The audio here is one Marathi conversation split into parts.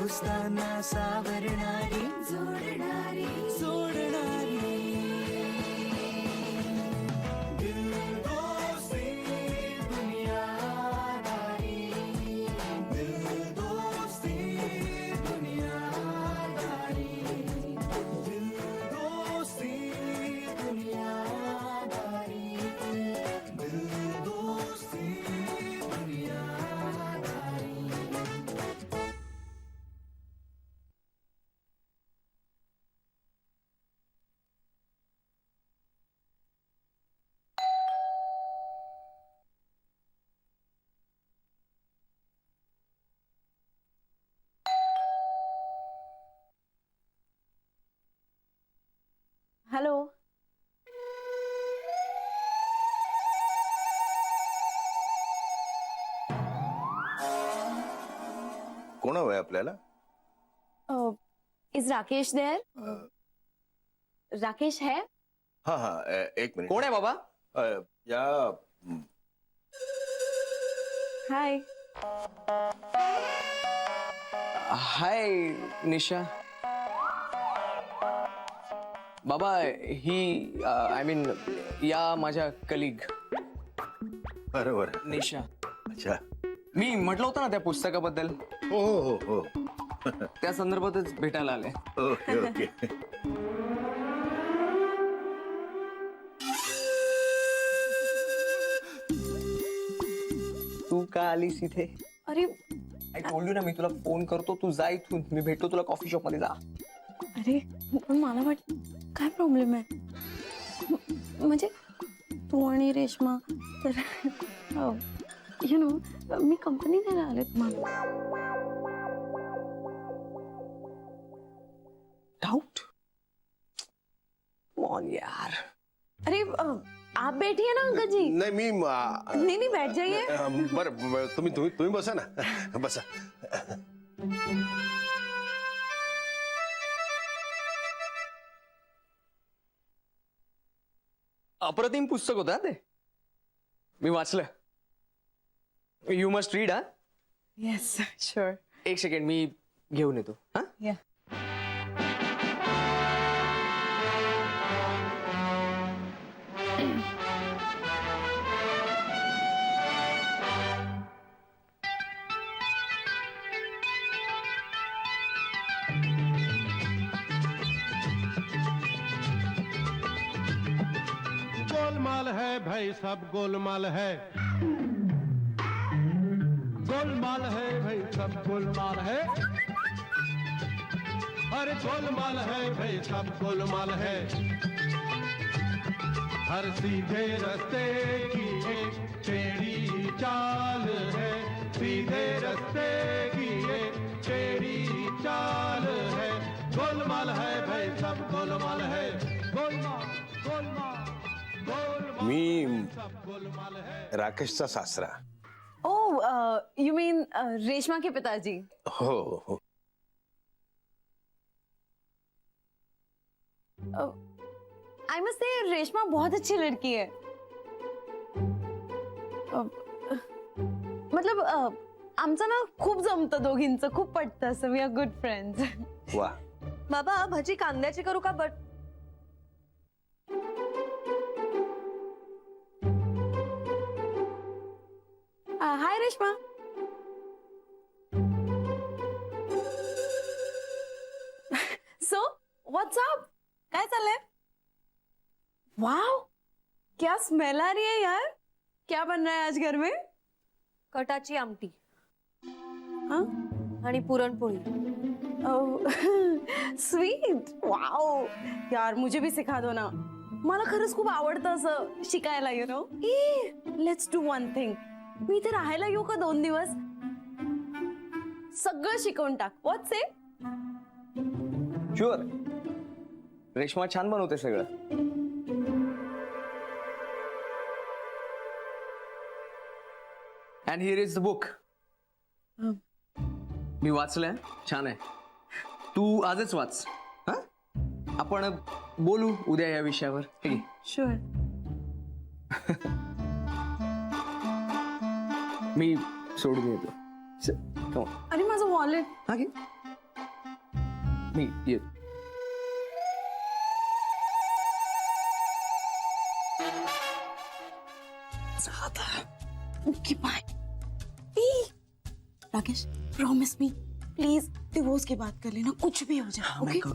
दोस्तांना सावरणारी जोडणारी सोडणारी दिल दोस्ती दुनियादारी दिल दोस्ती दुनियादारी दिल दोस्ती दुनियादारी दिल दोस्ती दुनियादारी. हॅलो. कोण हवंय आपल्याला? Is Rakesh there? राकेश है? हा हा एक मिनिट. कोण आहे बाबा? या हाय. हाय निशा. बाबा ही आय मीन या माझ्या कलिग बरोबर. निशा. अच्छा. मी म्हटलं होतं ना त्या पुस्तकाबद्दल, हो हो हो त्या संदर्भातच भेटायला आले. Okay okay. तू का आलीस इथे? अरे आय टोल्ड यू ना, मी तुला फोन करतो, तू जा इथून, मी भेटतो तुला कॉफी शॉप मध्ये. जा. अरे पण मला वाटत काय प्रॉब्लेम आहे? म्हणजे तू आणि रेश्मा तर यु नो मी कंपनी द्यायला आले तुम्हाला. डाउट ऑन यार. अरे आप बैठिए ना अंकल जी. नाही मी नहीं नहीं बैठ जाइए. बरं तुम्ही तुम्ही तुम्ही बसा ना. बसा. अप्रतिम पुस्तक होतं ते, मी वाचलं. You must read. हा, येस शुअर. एक सेकंड मी घेऊन येतो. हा, या. गोलमाल है भाई, सब गोलमाल है. गोलमाल है भाई, सब गोलमाल है. अरे गोलमाल है भाई, सब गोलमाल है. हर सीधे रास्ते की एक टेढ़ी चाल है. सीधे रास्ते की एक टेढ़ी चाल है. गोलमाल है भाई, सब गोलमाल है. गोलमाल गोलमाल मी राकेशचा सासरा. ओ यू मीन रेशमा के पिताजी. हो हो. आई मस्ट से रेशमा बहुत अच्छी लड़की है. मतलब आमचं ना खूप जमतं दोघींचं, खूप पटतं असं. We are good friends. वा. बाबा भाजी कांद्याची करू का? But hi Reshma. So what's up? काय चाललंय? वाव, क्या स्मेल आ रही है यार. क्या बन रहा है आज घर में? कटाची आमटी हाँ? आणि पुरणपोळी. स्वीट. वाव यार, मुझे भी सिखा दो ना. मला खरंच खूप आवडतं असं शिकायला. You know. Let's do one thing. मी इथे राहायला येऊ का 2 दिवस? सगळं शिकवून टाक. What say? शुअर. रेश्मा छान बनवते सगळं. And here is the book. मी वाचलंय, छान आहे. तू आजच वाच. हा, आपण बोलू उद्या या विषयावर. ठीक आहे? शुअर. मी सोडून येतो. आणि माझं वॉलेट. हा घे. मी येत. Okay bye. राकेश प्रॉमिस मी प्लीज डिवोर्स की बात कर लेना, कुछ भी हो जाए ओके।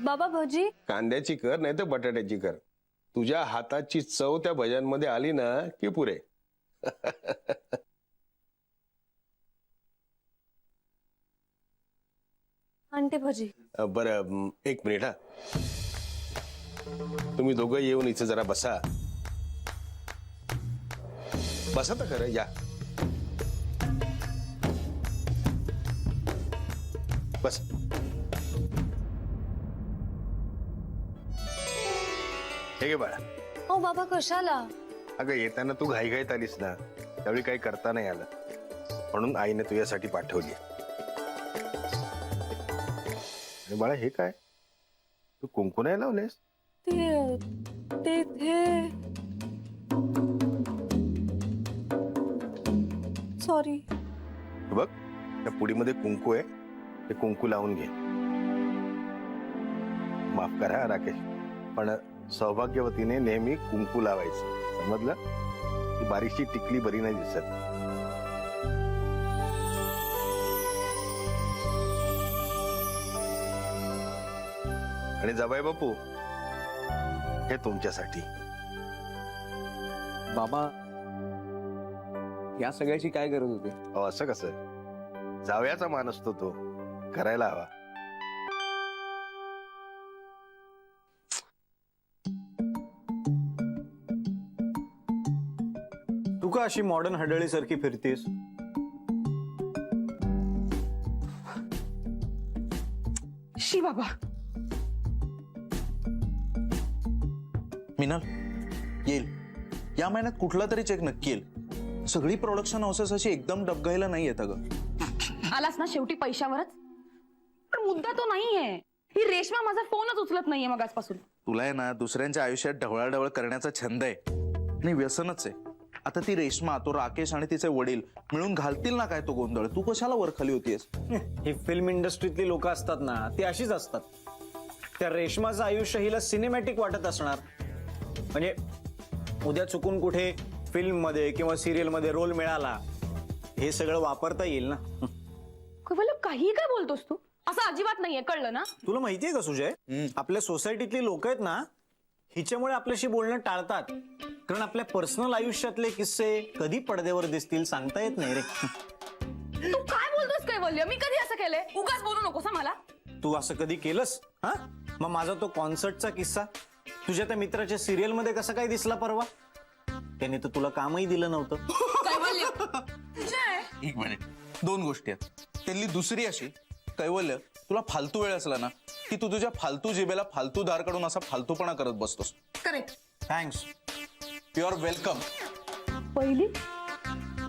बाबा भजी कांद्याची कर नाही तर बटाट्याची कर, तुझ्या हाताची चव त्या भज्यांमध्ये आली ना की पुरे. आणते भजी. बरं एक मिनिट हा, तुम्ही दोघं येऊन इथे जरा बसा. बसा तर खरं, या बस. हे घे बाळा. ओ बाबा कशाला? अगं येताना तू घाईघाईत आलीस ना, त्यावेळी काही करता नाही आलं, म्हणून आईने तुझ्यासाठी पाठवली. आणि बाळा हे काय, तू कुंकू नाही लावलेस? ते ते ते सॉरी. बघ त्या पुडीमध्ये कुंकू आहे, ते कुंकू लावून घे. माफ करा राकेश, पण सौभाग्यवतीने नेहमी कुंकू लावायचं, समजलं? ती बारीकशी टिकली बरी नाही दिसत. आणि जबाई बापू, हे तुमच्यासाठी. बाबा या सगळ्याची काय गरज होती? अहो असं कसं, जावयाचा मान असतो तो, करायला हवा. तू का अशी मॉडर्न हडळीसारखी फिरतेस? शी बाबा. मिनल येईल या महिन्यात कुठला तरी चेक नक्की येईल. सगळी प्रोडक्शन हाऊसेस अशी एकदम डबघाईला नाही येत अगं. आलास ना शेवटी पैशावरच. पण मुद्दा तो नाहीये, ही रेशमा माझा फोनच उचलत नाहीये मग आजपासून. तुला आहे ना दुसऱ्यांच्या आयुष्यात ढवळाढवळ करण्याचा छंद आहे आणि व्यसनच आहे. आता ती रेशमा, तो राकेश आणि तिचे वडील मिळून घालतील ना काय तो गोंधळ. तू कशाला वरखाली होतीयस? ही फिल्म इंडस्ट्रीतली लोक असतात ना, ती अशीच असतात. त्या रेशमाचं आयुष्य हिला सिनेमॅटिक वाटत असणार. म्हणजे उद्या चुकून कुठे फिल्म मध्ये किंवा सिरियल मध्ये रोल मिळाला, हे सगळं वापरता येईल ना. काही काय बोलतोस तू? असं अजिबात नाहीये, कळलं ना? तुला माहितीये का सुजय, आपल्या सोसायटीतली लोक आहेत ना, हिच्यामुळे आपल्याशी बोलणं टाळतात. कारण आपल्या पर्सनल आयुष्यातले किस्से कधी पडद्यावर दिसतील सांगता येत नाही रे. तू काय बोलतोस कैवल्य? मी कधी असं केलंय? उगाच बोलू नकोस मला. तू असं कधी केलंस? हा, मग माझा तो कॉन्सर्टचा किस्सा तुझ्या त्या मित्राच्या सिरियल मध्ये कसा काय दिसला परवा? त्याने तर तुला कामही दिलं नव्हतं. एक मिनिट, दोन गोष्टी आहेत. त्यातली दुसरी अशी, कैवल्य तुला फालतू वेळ असला ना की तू तुझ्या फालतू जिभेला फालतू दार काढून असा फालतूपणा करत बसतोस. Correct. Thanks. You are welcome. पहिली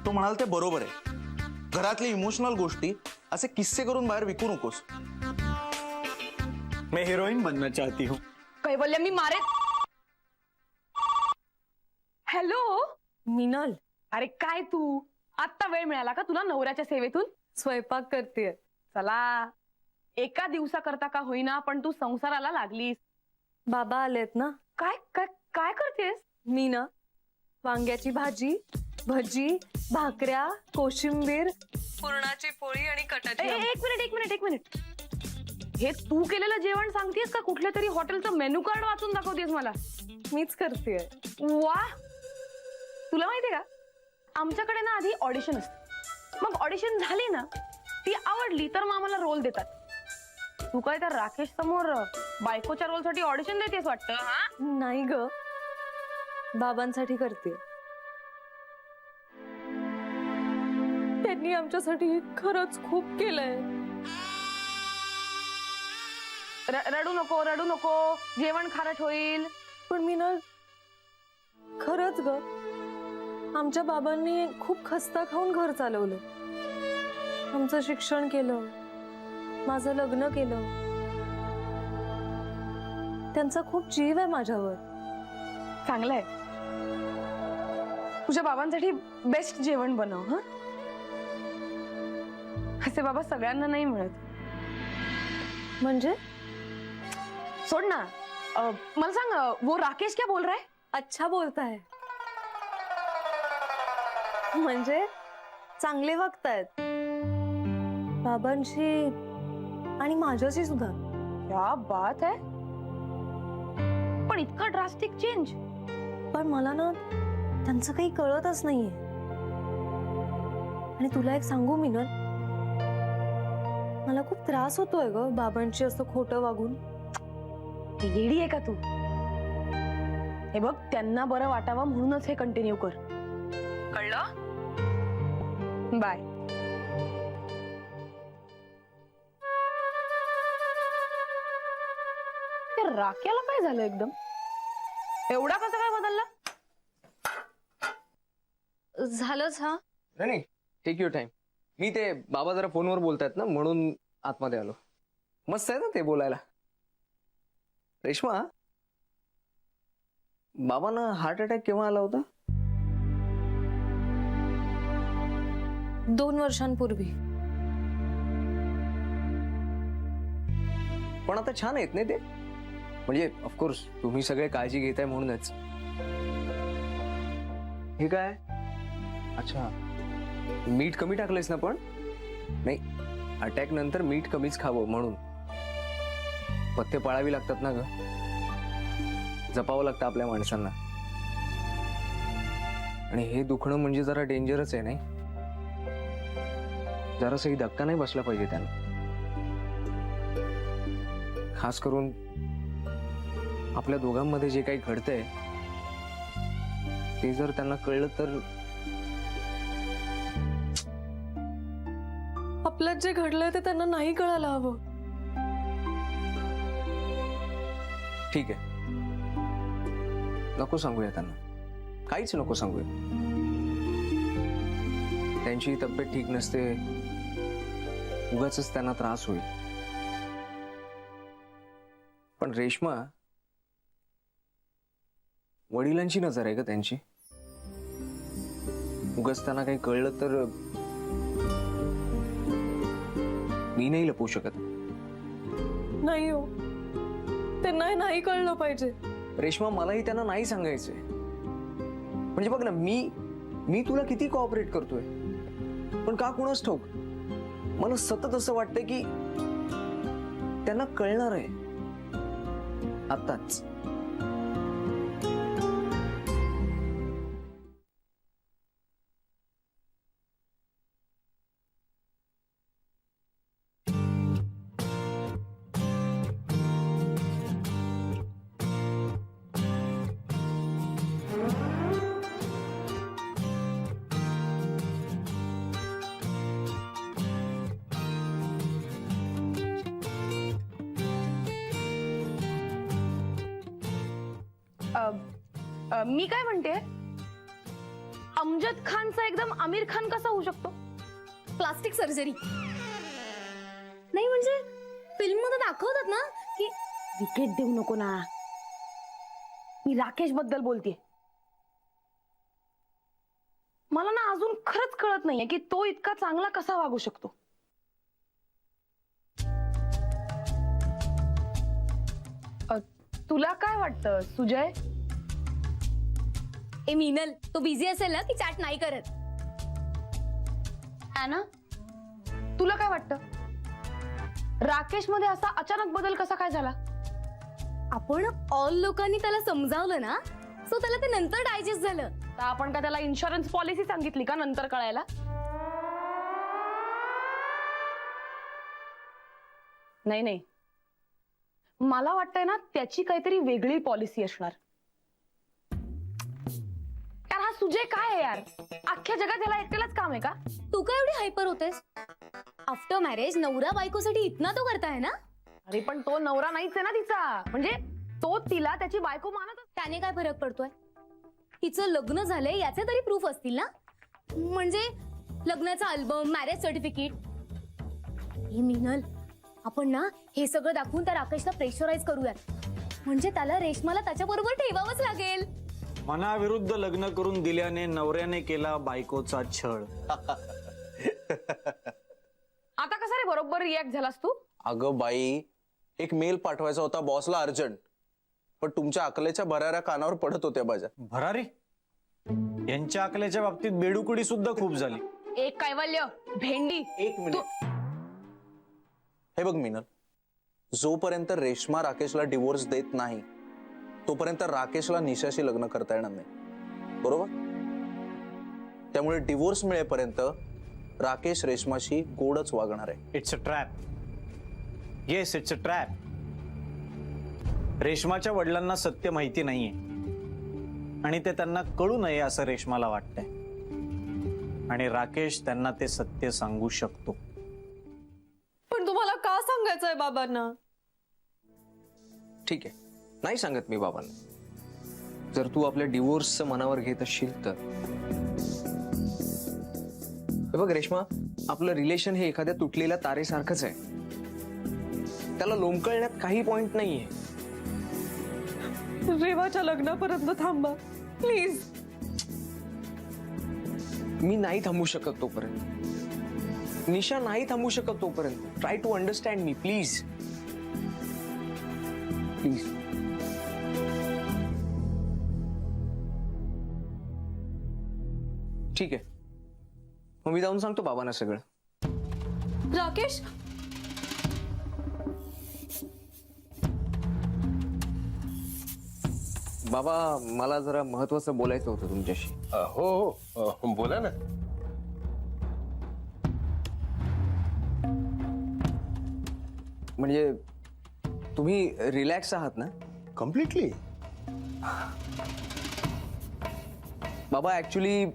तो म्हणाल ते बरोबर आहे. घरातली इमोशनल गोष्टी असे किस्से करून बाहेर विकू नकोस. मैं हिरोइन बनना चाहती हूँ. कैवल्य मी मारे. हॅलो मिनल अरे काय तू आत्ता वेळ मिळाला का तुला नवऱ्याच्या सेवेतून? स्वयंपाक करतेय. चला एका दिवसाकरता का होईना पण तू संसाराला लागलीस. बाबा आलेत ना. काय काय काय करतेस? मी ना वांग्याची भाजी, भजी, भाकऱ्या, कोशिंबीर, पुरणाची पोळी आणि कटाची एक मिनिट. हे तू केलेलं जेवण सांगतेस का कुठल्या तरी हॉटेलचं मेनू कार्ड वाचून दाखवतेस मला? मीच करतेय. वा, तुला माहितीये का आमच्याकडे ना आधी ऑडिशन असते. मग ऑडिशन झाली ना, ती आवडली तर मग आम्हाला रोल देतात. तू काय त्या राकेश समोर बायकोच्या रोल साठी ऑडिशन देतेस वाटतं? हा, नाही ग, बाबांसाठी करते. त्यांनी आमच्यासाठी खरंच खूप केलंय. रडू नको, जेवण खारट होईल. पण मी ना खरंच ग, आमच्या बाबांनी खूप खस्ता खाऊन घर चालवलं. आमचं शिक्षण केलं, माझं लग्न केलं. त्यांचा खूप जीव आहे माझ्यावर. चांगलंय. तुझ्या बाबांसाठी बेस्ट जेवण बनव. हा, असे बाबा सगळ्यांना नाही मिळत. म्हणजे सोड ना. मला सांग, वो राकेश क्या बोल रहा है? अच्छा बोलताय म्हणजे चांगले वागतायत बाबांशी आणि माझ्याशी सुद्धा. क्या बात है. पण इतका ड्रास्टिक चेंज? पण मला ना त्यांचं काही कळतच नाहीये. आणि तुला एक सांगू मिनल, मला खूप त्रास होतोय ग बाबांची असं खोटं वागून. येडी आहे का तू? हे बघ, त्यांना बरं वाटावं म्हणूनच हे कंटिन्यू कर. कळलं? बाय. राक्याला काय झालं एकदम? एवढा कसा काय बदलला? झालंच हा. नाही, टेक युअर टाइम. मी ते बाबा जरा फोनवर बोलतायत ना, म्हणून आतमध्ये आलो. मस्त आहे ना ते बोलायला. रेश्मा, बाबांना हार्ट अटॅक केव्हा आला होता? 2 वर्षांपूर्वी. पण आता छान आहेत ना ते. म्हणजे ऑफकोर्स तुम्ही सगळे काळजी घेताय म्हणूनच. हे काय? अच्छा, मीठ कमी टाकलंयस ना? पण नाही, अटॅक नंतर मीठ कमीच खावं म्हणून. पथ्य पाळावी लागतात ना ग, जपावं लागतं आपल्या माणसांना. आणि हे दुखणं म्हणजे जरा डेंजरच आहे, नाही? जरासही धक्का नाही बसला पाहिजे त्यांना. खास करून आपल्या दोघांमध्ये जे काही घडतंय ते जर त्यांना कळलं तर. आपल्यात जे घडलंय ते त्यांना नाही कळायला हवं. ठीक आहे, नको सांगूया त्यांना, काहीच नको सांगूया. त्यांची तब्येत ठीक नसते, उगाचच त्यांना त्रास होईल. पण रेश्मा, वडिलांची नजर आहे का त्यांची? उगाच त्यांना काही कळलं तर मी नाही लपवू शकत. नाही हो, त्यांना नाही कळलं पाहिजे. रेश्मा, मलाही त्यांना नाही सांगायचंय. म्हणजे बघ ना, मी तुला किती कोऑपरेट करतोय, पण का कुणाच ठाऊक मला सतत असं वाटतंय की त्यांना कळणार आहे आताच. मी काय म्हणते, अमजद खानचा एकदम आमिर खान कसा होऊ शकतो? प्लास्टिक सर्जरी नाही म्हणजे फिल्म मध्ये दाखवतात ना की. विकेट देऊ नको ना, मी राकेश बद्दल बोलतेय. मला ना अजून खरंच कळत नाहीये की तो इतका चांगला कसा वागू शकतो. तुला काय वाटतं सुजय? ए मीनल, तो बिझी असेल ना की चॅट नाही करत. ना, तुला काय वाटतं राकेश मध्ये असा अचानक बदल कसा काय झाला? आपण ऑल लोकांनी त्याला समजावलं ना, सो त्याला ते नंतर डायजेस्ट झालं. तर आपण का त्याला इन्शुरन्स पॉलिसी सांगितली का नंतर कळायला? नाही नाही, मला वाटतंय ना त्याची काहीतरी वेगळी पॉलिसी असणार. यार हा सुजय काय आहे यार, अख्ख्या जगात याला एकट्यालाच काम आहे का? तू काय एवढी हायपर होतेस? आफ्टर मॅरेज नवरा बायकोसाठी इतना तो करताय ना. अरे पण तो नवरा नाहीच आहे ना तिचा. म्हणजे तो तिला त्याची बायको मानत. त्याने काय फरक पडतोय? तिचं लग्न झालंय याचे तरी प्रूफ असतील ना. म्हणजे लग्नाचा अल्बम, मॅरेज सर्टिफिकेट. हे मीनल, आपण ना हे सगळं दाखवून त्या राकेशला प्रेशराईज करूयात. म्हणजे त्याला रेशमाला त्याच्याबरोबर ठेवावंच लागेल. मनाविरुद्ध लग्न करून दिल्याने नवऱ्याने केला बायकोचा छळ. आता कसा रे बरोबर रिॲक्ट झालास तू? अगं बाई, एक मेल पाठवायचा होता बॉसला अर्जंट, पण तुमच्या अकलेच्या भराऱ्या कानावर पडत होत्या माझ्या. भरारी यांच्या अकलेच्या बाबतीत बेडुकुडी सुद्धा खूप झाली. एक कैवल्य भेंडी. एक मिनिट. हे बघ मिनल, जोपर्यंत रेश्मा राकेशला डिवोर्स देत नाही तोपर्यंत राकेशला निशाशी लग्न करता येणार नाही, बरोबर? त्यामुळे डिवोर्स मिळेपर्यंत राकेश रेश्माशी गोडच वागणार आहे. It's a trap. Yes, it's a trap. रेश्माच्या वडिलांना सत्य माहिती नाहीये आणि ते त्यांना कळू नये असं रेश्माला वाटतंय, आणि राकेश त्यांना ते सत्य सांगू शकतो. पण तुम्हाला का सांगायचंय बाबांना? ठीक आहे, नाही सांगत मी बाबांना. जर तू आपल्या डिवोर्सचं मनावर घेत असशील तर. हे बघ रेश्मा, आपलं रिलेशन हे एखाद्या तुटलेल्या तारेसारखंच आहे. त्याला लोंबकळण्यात काही पॉइंट नाहीये. रेवाच्या लग्नापर्यंत थांबा प्लीज. मी नाही थांबू शकत तोपर्यंत. निशा नाही थांबू शकत तोपर्यंत. ट्राय टू अंडरस्टँड मी प्लीज. प्लीज. ठीक आहे, मग मी जाऊन सांगतो बाबांना सगळं. राकेश, बाबा, मला जरा महत्वाचं बोलायचं होतं तुमच्याशी. हो हो, बोला ना. म्हणजे तुम्ही रिलॅक्स आहात ना? कम्प्लिटली. बाबा ऍक्च्युली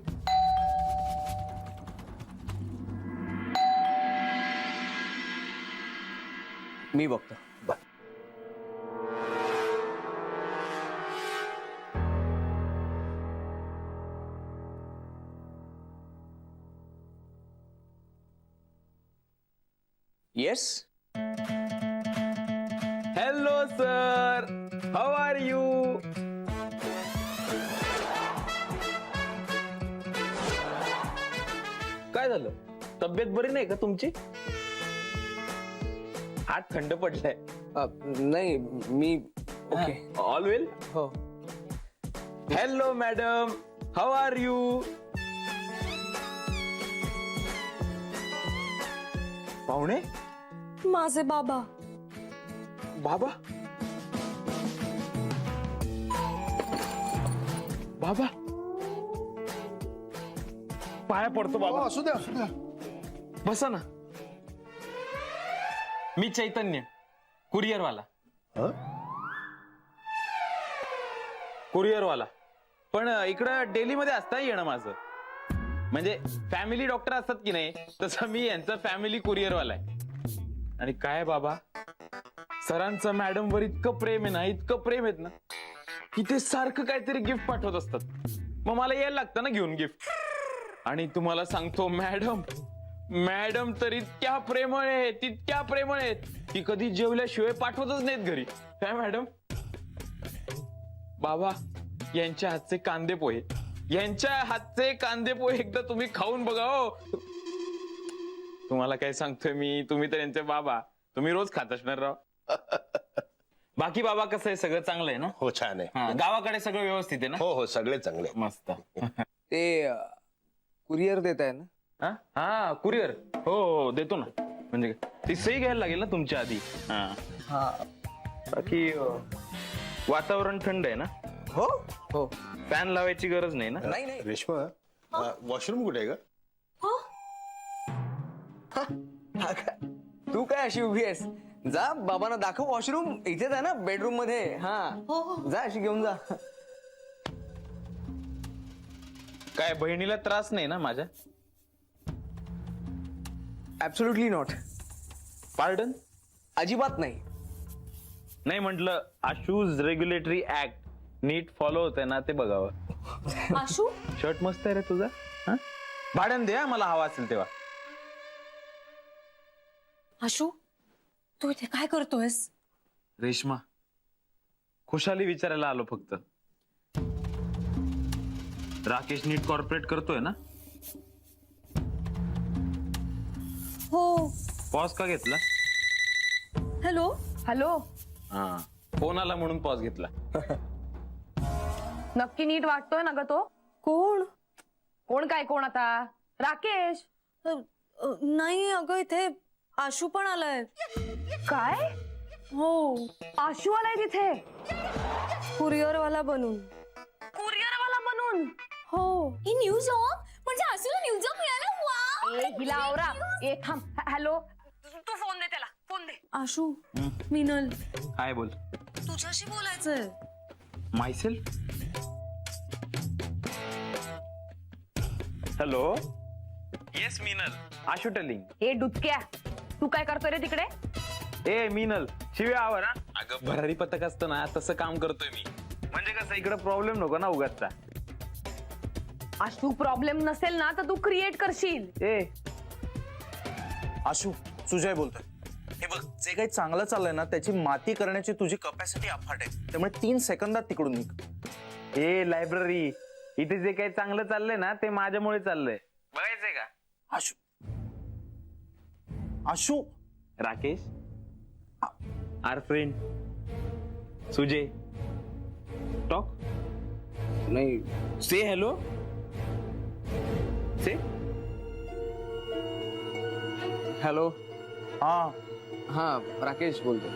मी बघतो. Yes. Hello sir, how are you? काय झालं? तब्येत बरी नाही का तुमची? हात थंड पडलाय? नाही, मी ओके. ऑल वेल? हो. Hello madam, how are you? पाहुणे? माझे बाबा. बाबा? बाबा? पाया पडतो बाबा. असू द्या, असू द्या. बसा ना. मी चैतन्य, कुरिअरवाला. कुरिअरवाला. पण इकडं डेलीमध्ये असता येणं माझं. म्हणजे फॅमिली डॉक्टर असतात की नाही, तसं मी यांचं फॅमिली कुरिअरवाला आहे. आणि काय बाबा, सरांचं मॅडमवर इतकं प्रेम आहे ना, इतकं प्रेम आहेत ना, की ते सारखं काहीतरी गिफ्ट पाठवत असतात. मग मला यायला लागतं ना घेऊन गिफ्ट. आणि तुम्हाला सांगतो मॅडम तर इतक्या प्रेमळ आहेत, इतक्या प्रेमळ आहेत की कधी जेवल्याशिवाय पाठवतच नाहीत घरी. काय मॅडम? बाबा, यांच्या हातचे कांदे पोहे, यांच्या हातचे कांदे पोहे एकदा तुम्ही खाऊन बघा हो. तुम्हाला काय सांगतोय मी, तुम्ही तर यांचे बाबा, तुम्ही रोज खात असणार राव. बाकी बाबा कसं आहे, सगळं चांगलं आहे ना? हो, छान आहे. हा, गावाकडे सगळं व्यवस्थित आहे ना? हो हो, सगळे चांगले. मस्त. ते कुरिअर देत आहे ना? हा, कुरिअर. हो हो, देतो ना. म्हणजे ती सही घ्यायला लागेल ना तुमच्या आधी. हा. बाकी वातावरण थंड आहे ना? हो हो. फॅन लावायची गरज नाही ना? नाही नाही. रेश्मा, वॉशरूम कुठे आहे का? हा काय? तू काय अशी उभी आहेस? जा बाबांना दाखव वॉशरूम. इथेच आहे ना, बेडरूम मध्ये. हा, जा अशी घेऊन जा. काय बहिणीला त्रास नाही ना माझ्या? Absolutely not. पार्डन? अजिबात नाही. नाही म्हटलं, आशूज रेग्युलेटरी ऍक्ट नीट फॉलो होतंय ना ते बघावं. आशू, शर्ट मस्त आहे रे तुझा. हा, भाड्यानं दे हा, मला हवा असेल तेव्हा. आशू, तू इथे काय करतोयस? रेश्मा, खुशाली विचारायला आलो फक्त. राकेश नीट कॉर्पोरेट करतोय ना? हो. पॉज का घेतला? Hello, hello. हा फोन आला म्हणून पॉज घेतला. नक्की नीट वाटतोय ना ग तो? कोण? कोण काय कोण आता? राकेश. नाही अगं, इथे आशू पण आलाय. काय? हो, आशू आलाय तिथे? कुरिअरवाला बनून. कुरिअरवाला बनून? हो. ही न्यूज म्हणजे आसूला न्यूज मिळाला. वाव. ए, हिला आवरा. ए थांब. हॅलो, तू फोन दे त्याला, फोन दे. आशू, मिनल, काय बोल. तुझ्याशी बोलायचंय. Myself. Hello. Yes Meenal, Ashu telling. ए डुचक्या, तू काय करतोय रे तिकडे? ए मीनल, शिव्या आवर हा. अगं भरारी पथक असतं ना तसं काम करतोय मी. म्हणजे कसं इकडे प्रॉब्लेम नको ना उगाचचा. आशू, प्रॉब्लेम नसेल ना तर तू क्रिएट करशील. ए आशू, सुजय बोलतोय. हे बघ, जे काही चांगलं चाललंय ना त्याची माती करण्याची तुझी कपॅसिटी अफाट आहे, त्यामुळे 3 सेकंदात तिकडून निघ. ए लायब्ररी, इथे जे काही चांगलं चाललंय ना ते माझ्यामुळे चाललंय. बघायचंय का? Ashu, Ashu, Rakesh, our friend Sujay, talk. नाही, से हॅलो. से हॅलो. हा हा राकेश बोलतो.